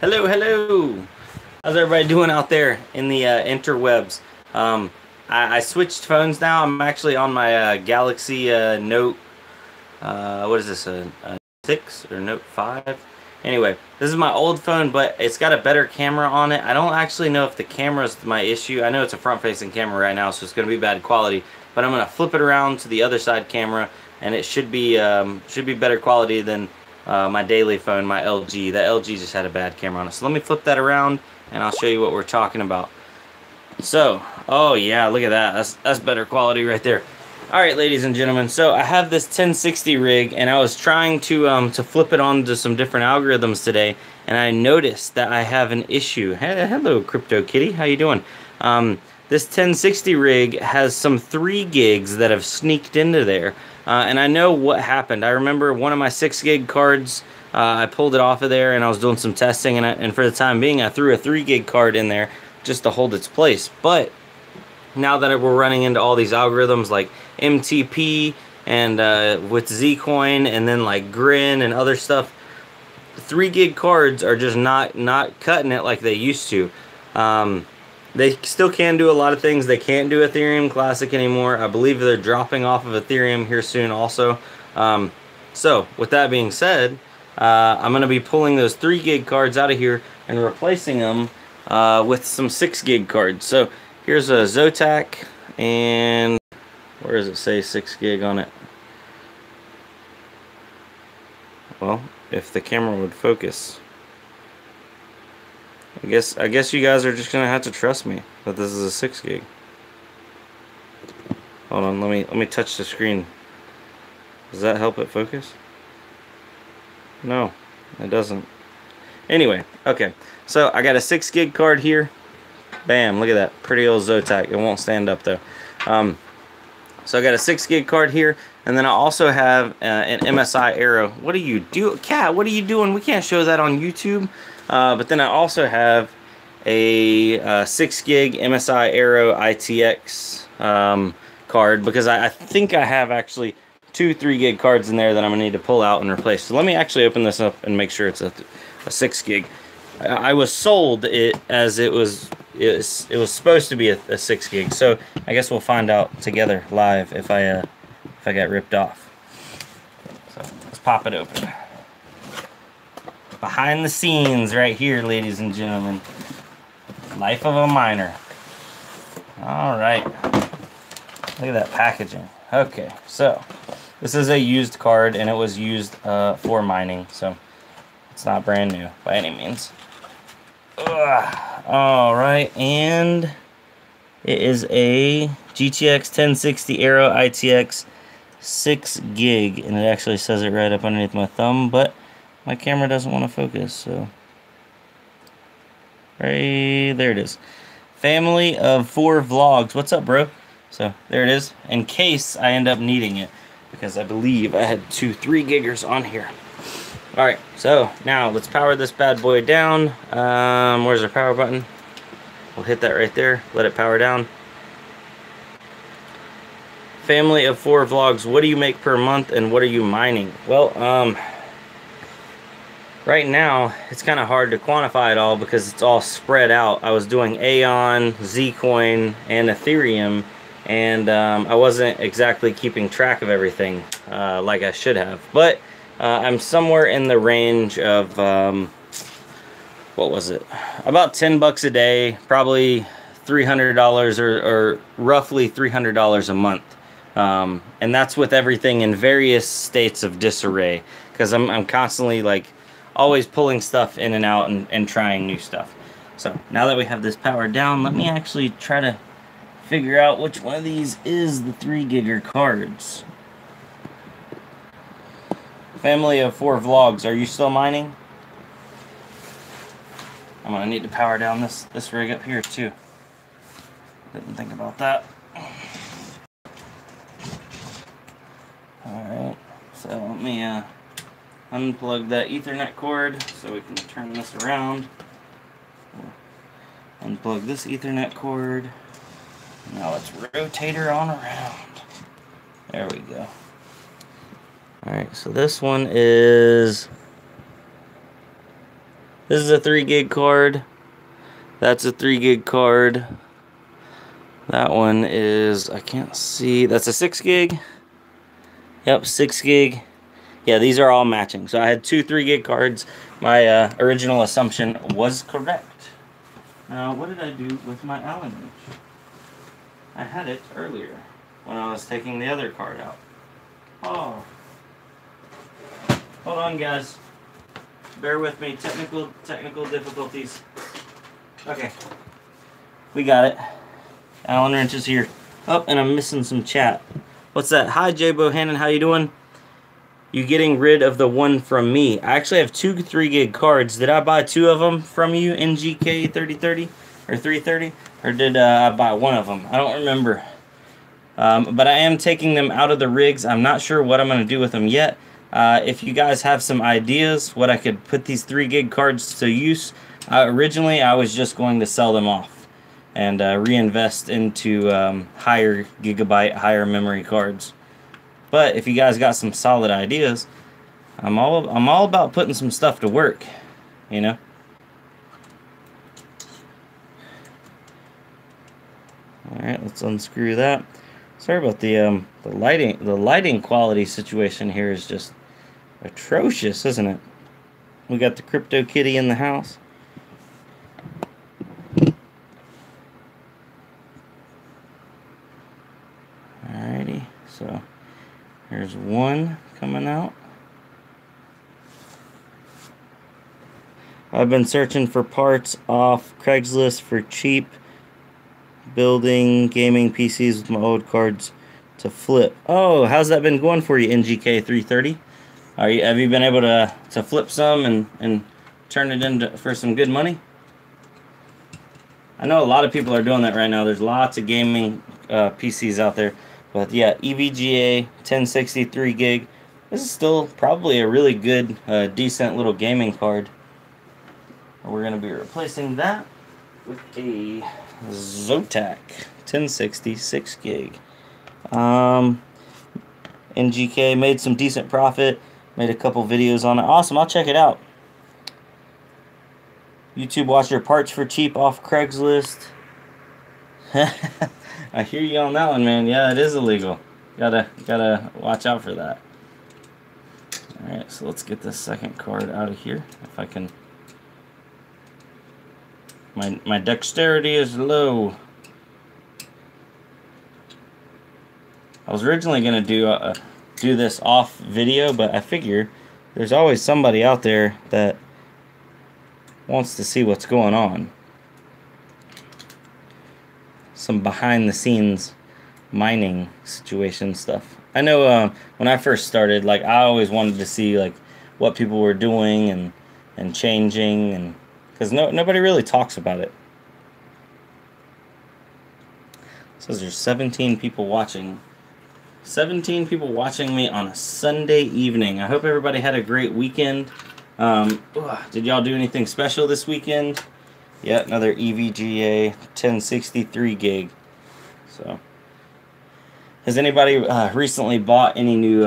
Hello, hello. How's everybody doing out there in the interwebs? I switched phones now. I'm actually on my Galaxy Note. What is this? A 6 or Note 5? Anyway, this is my old phone, but it's got a better camera on it. I don't actually know if the camera is my issue. I know it's a front-facing camera right now, so it's going to be bad quality. But I'm going to flip it around to the other side camera, and it should be better quality than my daily phone, my LG. That LG just had a bad camera on it. So let me flip that around, and I'll show you what we're talking about. So, oh yeah, look at that. That's better quality right there. All right, ladies and gentlemen. So I have this 1060 rig, and I was trying to flip it onto some different algorithms today, and I noticed that I have an issue. Hey, hello, Crypto Kitty. How you doing? This 1060 rig has some 3 gigs that have sneaked into there. And I know what happened. I remember one of my 6 gig cards, I pulled it off of there and I was doing some testing, and for the time being I threw a 3 gig card in there just to hold its place. But now that we're running into all these algorithms like MTP and with Zcoin and then like Grin and other stuff, 3 gig cards are just not cutting it like they used to. They still can do a lot of things. They can't do Ethereum Classic anymore. I believe they're dropping off of Ethereum here soon also. So with that being said, I'm going to be pulling those 3 gig cards out of here and replacing them with some 6 gig cards. So here's a Zotac, and where does it say 6 gig on it? Well, if the camera would focus. I guess you guys are just gonna have to trust me that this is a 6 gig. Hold on, let me touch the screen. Does that help it focus? No, it doesn't. Anyway, okay. So I got a 6 gig card here. Bam, look at that pretty old Zotac. It won't stand up though. So I got a 6 gig card here, and then I also have an MSI Aero. What do you do, Cat? What are you doing? We can't show that on YouTube. But then I also have a 6 gig MSI Aero ITX card, because I think I have actually 2 3 gig cards in there that I'm gonna need to pull out and replace. So let me actually open this up and make sure it's a 6 gig. I was sold it as it was supposed to be a 6 gig. So I guess we'll find out together live if I got ripped off. So let's pop it open. Behind the scenes right here, ladies and gentlemen. Life of a miner. Alright. Look at that packaging. Okay, so this is a used card, and it was used for mining, so it's not brand new by any means. Alright, and it is a GTX 1060 Aero ITX 6 gig, and it actually says it right up underneath my thumb, but my camera doesn't want to focus, so right there it is. Family of 4 vlogs. What's up, bro? So there it is, in case I end up needing it, because I believe I had 2 3 giggers on here. Alright, so now let's power this bad boy down. Where's our power button? We'll hit that right there, let it power down. Family of 4 vlogs. What do you make per month, and what are you mining? Well, right now, it's kind of hard to quantify it all because it's all spread out. I was doing Aeon, Zcoin, and Ethereum, and I wasn't exactly keeping track of everything like I should have. But I'm somewhere in the range of, what was it? About 10 bucks a day, probably $300 or roughly $300 a month. And that's with everything in various states of disarray, because I'm constantly like always pulling stuff in and out and trying new stuff. So now that we have this powered down, let me actually try to figure out which one of these is the 3 gigger cards. Family of 4 vlogs, are you still mining? I'm gonna need to power down this rig up here too. Didn't think about that. Alright, so let me unplug that Ethernet cord so we can turn this around. Unplug this Ethernet cord. Now let's rotate her on around. There we go. Alright, so this one is This is a 3 gig card. That's a 3 gig card. That one is, I can't see, that's a 6 gig. Yep, 6 gig. Yeah, these are all matching. So I had 2 3 gig cards. My original assumption was correct. Now, what did I do with my Allen wrench? I had it earlier when I was taking the other card out. Oh. Hold on, guys. Bear with me. Technical difficulties. Okay. We got it. Allen wrench is here. Oh, and I'm missing some chat. What's that? Hi, J Bohannon. How you doing? You getting rid of the one from me? I actually have 2 3 gig cards. Did I buy 2 of them from you, NGK 3030 or 330, or did I buy 1 of them? I don't remember. But I am taking them out of the rigs. I'm not sure what I'm going to do with them yet. If you guys have some ideas what I could put these 3 gig cards to use, originally I was just going to sell them off and reinvest into higher gigabyte, higher memory cards. But if you guys got some solid ideas, I'm all about putting some stuff to work, you know. All right, let's unscrew that. Sorry about the lighting. The lighting quality situation here is just atrocious, isn't it? We got the Crypto Kitty in the house. Alrighty, so there's one coming out. I've been searching for parts off Craigslist for cheap, building gaming PCs with my old cards to flip. Oh, how's that been going for you, NGK 330? Have you been able to flip some and turn it into for some good money? I know a lot of people are doing that right now. There's lots of gaming PCs out there. But yeah, EVGA 1060 3 gig. This is still probably a really good, decent little gaming card. We're going to be replacing that with a Zotac 1060 6 gig. NGK made some decent profit. Made a couple videos on it. Awesome, I'll check it out. YouTube watch your parts for cheap off Craigslist. I hear you on that one, man. Yeah, it is illegal. Gotta watch out for that. Alright, so let's get this second card out of here. If I can. My dexterity is low. I was originally gonna do this off video, but I figure there's always somebody out there that wants to see what's going on. Some behind the scenes mining situation stuff. I know when I first started, like, I always wanted to see like what people were doing and changing, and because nobody really talks about it. It says there's 17 people watching. 17 people watching me on a Sunday evening. I hope everybody had a great weekend. Did y'all do anything special this weekend? Yeah, another EVGA 1063 gig. So, has anybody recently bought any new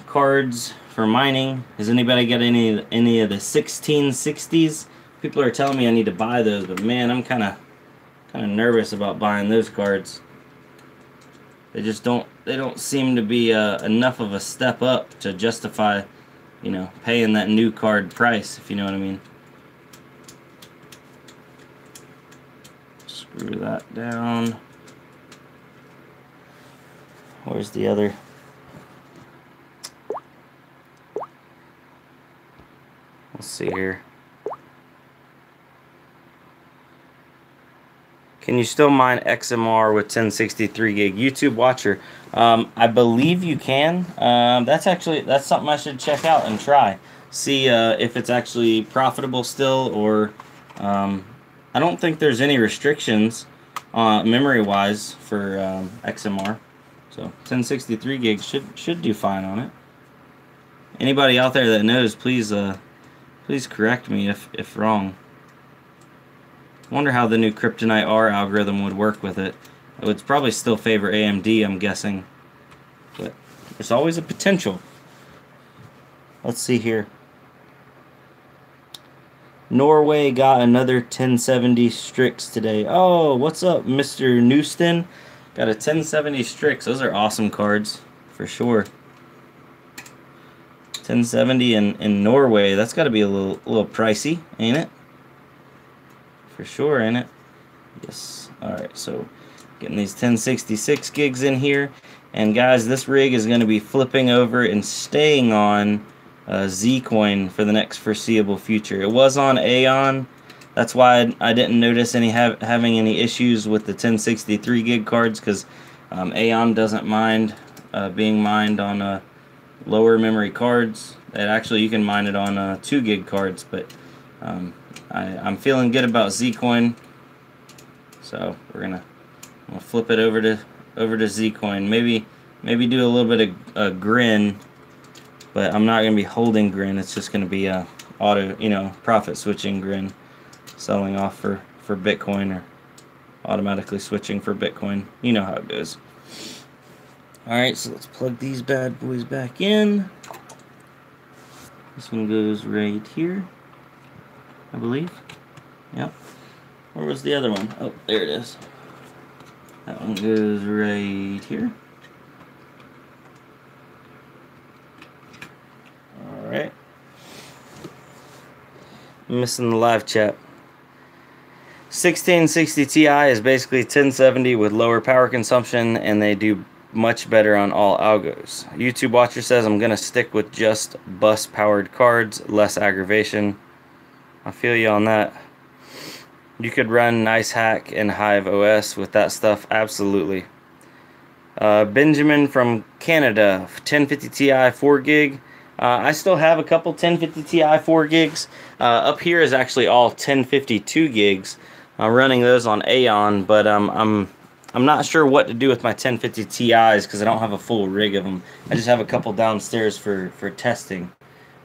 cards for mining? Has anybody got any of the 1660s? People are telling me I need to buy those, but man, I'm kind of nervous about buying those cards. They just don't seem to be enough of a step up to justify, you know, paying that new card price, if you know what I mean. Screw that down. Where's the other? Let's see here. Can you still mine XMR with 1063 gig? YouTube watcher, I believe you can. That's something I should check out and try. See if it's actually profitable still, or I don't think there's any restrictions memory-wise for XMR. So 1063 gigs should do fine on it. Anybody out there that knows, please correct me if wrong. I wonder how the new Kryptonite R algorithm would work with it. It would probably still favor AMD, I'm guessing. But there's always a potential. Let's see here. Norway got another 1070 Strix today. Oh, what's up, Mr. Newston? Got a 1070 Strix. Those are awesome cards, for sure. 1070 in Norway. That's got to be a little pricey, ain't it? For sure, ain't it? Yes. All right, so getting these 1066 gigs in here. And guys, this rig is going to be flipping over and staying on Zcoin for the next foreseeable future. It was on Aeon. That's why I didn't notice having any issues with the 1063 gig cards, because Aeon doesn't mind being mined on lower memory cards. Actually, you can mine it on 2 gig cards, but I'm feeling good about Zcoin, so we're gonna flip it over to Zcoin. Maybe do a little bit of Grin. But I'm not going to be holding Grin. It's just going to be a auto, profit switching Grin, selling off for Bitcoin or automatically switching for Bitcoin. You know how it goes. All right, so let's plug these bad boys back in. This one goes right here, I believe. Yep. Where was the other one? Oh, there it is. That one goes right here. Alright. Missing the live chat. 1660 Ti is basically 1070 with lower power consumption, and they do much better on all algos. YouTube watcher says I'm gonna stick with just bus powered cards, less aggravation. I feel you on that. You could run NiceHack and Hive OS with that stuff, absolutely. Benjamin from Canada, 1050 Ti 4 gig. I still have a couple 1050 Ti 4 gigs. Up here is actually all 1052 gigs. I'm running those on Aeon, but I'm not sure what to do with my 1050 Ti's because I don't have a full rig of them. I just have a couple downstairs for testing.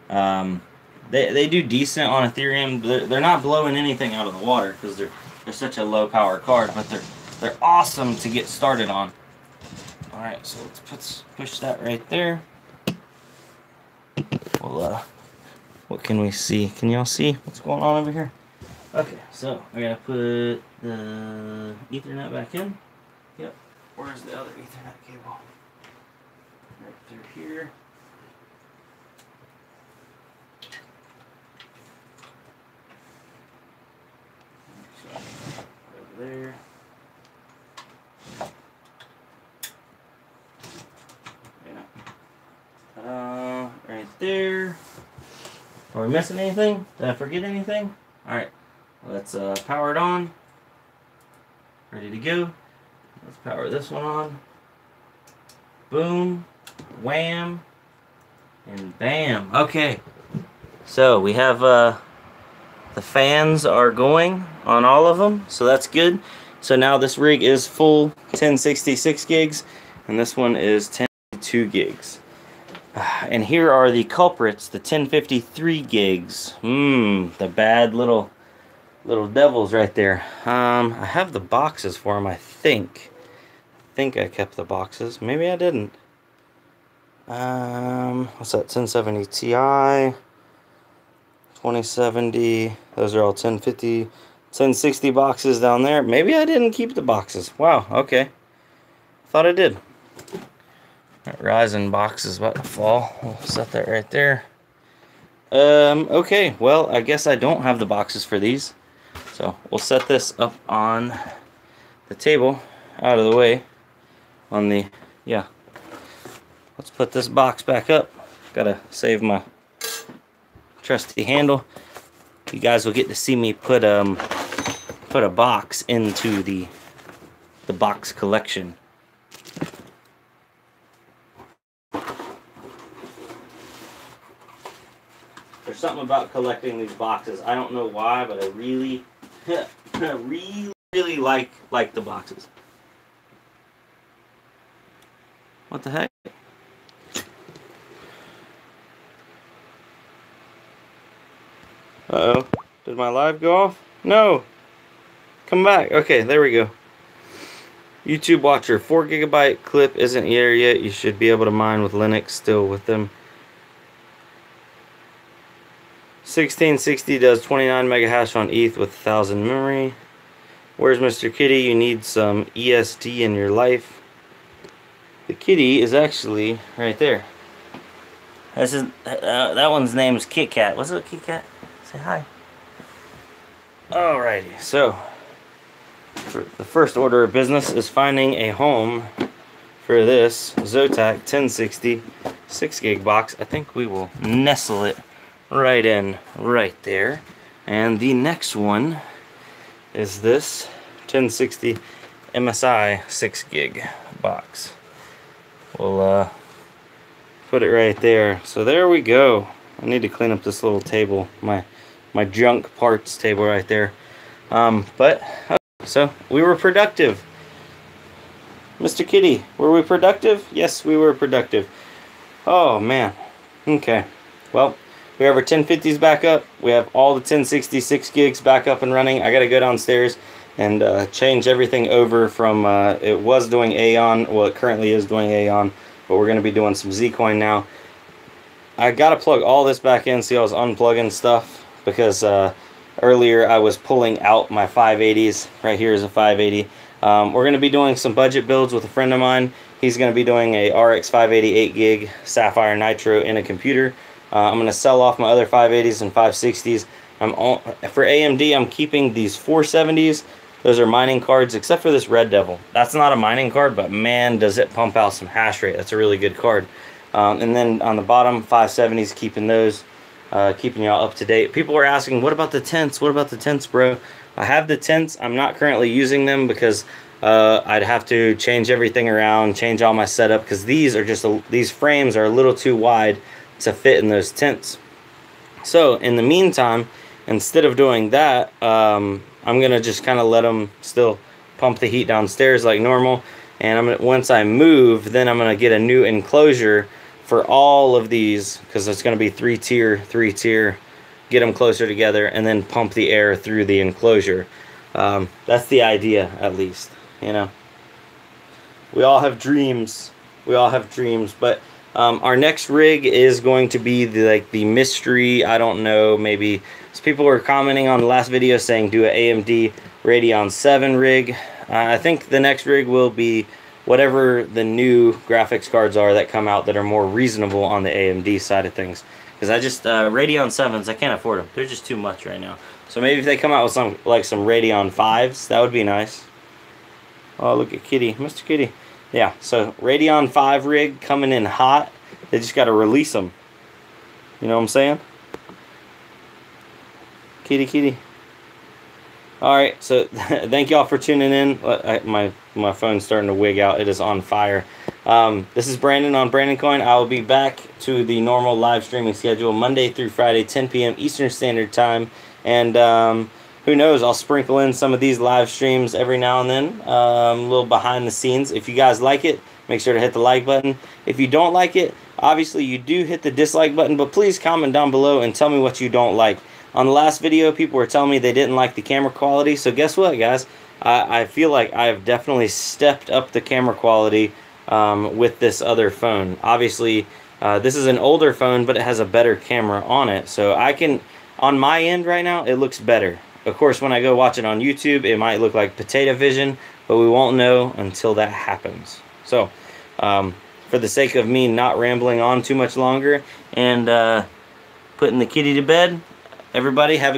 They do decent on Ethereum. They're not blowing anything out of the water because they're such a low power card, but they're awesome to get started on. All right, so let's push that right there. Well, what can we see? Can y'all see what's going on over here? Okay, so I gotta put the Ethernet back in. Yep. Where's the other Ethernet cable? Right through here. So, over there. Right there. Are we missing anything? Did I forget anything? Alright, let's power it on. Ready to go. Let's power this one on. Boom, wham, and bam. Okay, so we have the fans are going on all of them, so that's good. So now this rig is full 1066 gigs, and this one is 1052 gigs. And here are the culprits, the 1053 gigs. The bad little devils right there. I have the boxes for them, I think. I kept the boxes. Maybe I didn't. What's that? 1070 Ti, 2070. Those are all 1050, 1060 boxes down there. Maybe I didn't keep the boxes. Wow. Okay. Thought I did. That Ryzen box is about to fall. We'll set that right there. Okay, well, I guess I don't have the boxes for these. So we'll set this up on the table, out of the way. Yeah. Let's put this box back up. Gotta save my trusty handle. You guys will get to see me put a box into the box collection. There's something about collecting these boxes. I don't know why, but I really, really like the boxes. What the heck? Uh-oh. Did my live go off? No. Come back. Okay, there we go. YouTube watcher, 4 GB clip isn't here yet. You should be able to mine with Linux still with them. 1660 does 29 mega hash on ETH with 1000 memory. Where's Mr. Kitty? You need some ESD in your life. The kitty is actually right there. This is that one's name is Kit Kat. What's up, Kit Kat? Say hi. Alrighty, so the first order of business is finding a home for this Zotac 1060 6 gig box. I think we will nestle it right in right there. And the next one is this 1060 MSI 6 gig box. We'll put it right there. So there we go. I need to clean up this little table, my junk parts table right there. So we were productive. Mr. Kitty, were we productive? Yes, we were productive. Oh man. Okay. Well, we have our 1050s back up. We have all the 1066 gigs back up and running. I gotta go downstairs and change everything over from it was doing Aeon. Well, it currently is doing Aeon, but we're gonna be doing some Zcoin now. I gotta plug all this back in. See, I was unplugging stuff because earlier I was pulling out my 580s. Right here is a 580. We're going to be doing some budget builds with a friend of mine. He's going to be doing a RX 588 gig Sapphire Nitro in a computer. I'm going to sell off my other 580s and 560s. For AMD, I'm keeping these 470s. Those are mining cards, except for this Red Devil. That's not a mining card, but man, does it pump out some hash rate. That's a really good card. And then on the bottom, 570s, keeping those, keeping y'all up to date. People were asking, what about the tents? What about the tents, bro? I have the tents. I'm not currently using them because I'd have to change everything around, change all my setup, because these are just these frames are a little too wide to fit in those tents. So in the meantime, instead of doing that, I'm gonna just kind of let them still pump the heat downstairs like normal. And once I move, then I'm gonna get a new enclosure for all of these, because it's gonna be three tier. Get them closer together and then pump the air through the enclosure. That's the idea, at least, you know. We all have dreams. But our next rig is going to be the mystery. I don't know, maybe people were commenting on the last video saying do an AMD Radeon 7 rig. I think the next rig will be whatever the new graphics cards are that come out that are more reasonable on the AMD side of things. Because I just, Radeon 7s, I can't afford them. They're just too much right now. So maybe if they come out with some Radeon 5s, that would be nice. Oh, look at Kitty. Mr. Kitty. Yeah, so Radeon 5 rig coming in hot. They just got to release them. You know what I'm saying? Kitty. Alright, so thank y'all for tuning in. My phone's starting to wig out. It is on fire. This is Brandon on Brandoncoin. I will be back to the normal live streaming schedule Monday through Friday, 10 p.m. Eastern Standard Time. And who knows, I'll sprinkle in some of these live streams every now and then, a little behind the scenes. If you guys like it, make sure to hit the like button. If you don't like it, obviously you do hit the dislike button, but please comment down below and tell me what you don't like. On the last video, people were telling me they didn't like the camera quality, so guess what, guys? I feel like I have definitely stepped up the camera quality with this other phone. Obviously, this is an older phone, but it has a better camera on it, so I can, on my end right now, it looks better. Of course, when I go watch it on YouTube, it might look like potato vision, but we won't know until that happens. So, for the sake of me not rambling on too much longer and putting the kitty to bed, everybody have a